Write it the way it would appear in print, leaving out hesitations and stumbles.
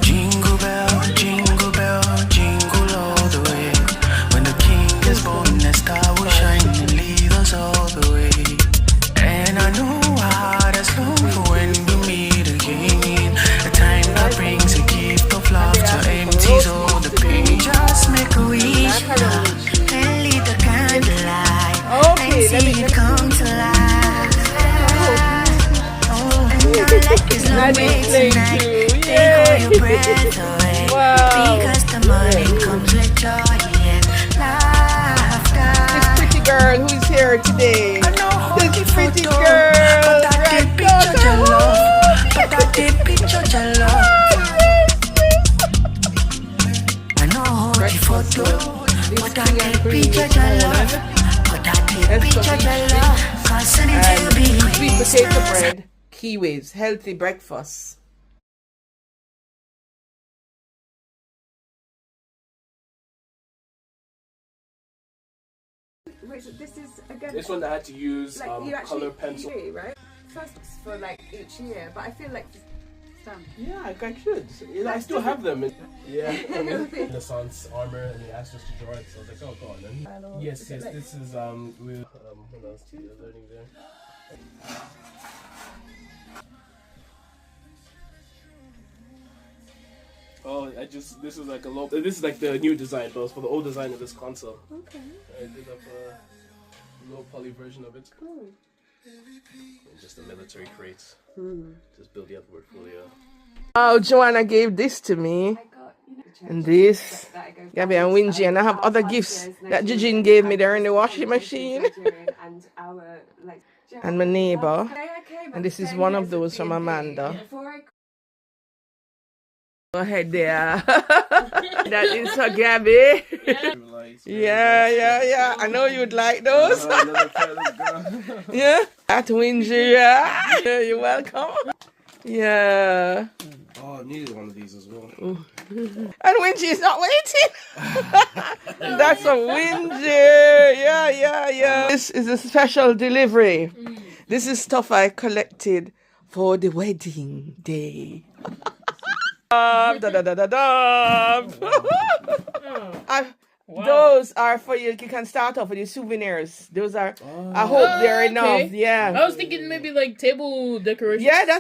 Jingle bell, jingle bell, jingle all the way. When the king is born, the star will shine and lead us all the way. And I know our heart has longed for when we meet again. A time that brings a gift of love to empties all the pain. Just make a wish now and lead the candlelight and see it come to life. Oh, and our life is no way tonight. Take all your breath away. Because the morning comes with joy and laughter. This pretty girl who's here today. I know This pretty photo, girl. but that Right, picture your love. But that picture your love. I know the photo, but that picture your love. But that picture your love. Cause I need to be Sweet potato bread, kiwis, healthy breakfast. This is again. This one I had to use like you actually color pencil. do, right? First for like each year, but I feel like stamp. Yeah, I should. I still have them. Yeah. In the sun's armor, and he asked us to draw it, so I was like, oh, go on then. Yes, yes. This is with what else you're learning there. Oh, this is like a low. This is like the new design, but it was for the old design of this console. Okay. I did up a low poly version of it. Cool. And just the military crates. Just build the other portfolio. Oh, Joanna gave this to me. I got, And this. Gabby and Wingy. And I have other gifts that Eugene gave me there in the washing machine. and our like. And my neighbor. I came And this is one of those from Amanda. Go ahead there. That is for Gabby. Yeah. I know you'd like those. Yeah. At Wingy, yeah. You're welcome. Yeah. Oh, I needed one of these as well. And Wingy is not waiting. That's a Wingy. Yeah. This is a special delivery. This is stuff I collected for the wedding day. Those are for you. You can start off with the souvenirs. Those are. I hope they're enough. Okay. Yeah. I was thinking maybe like table decoration. Yeah, that's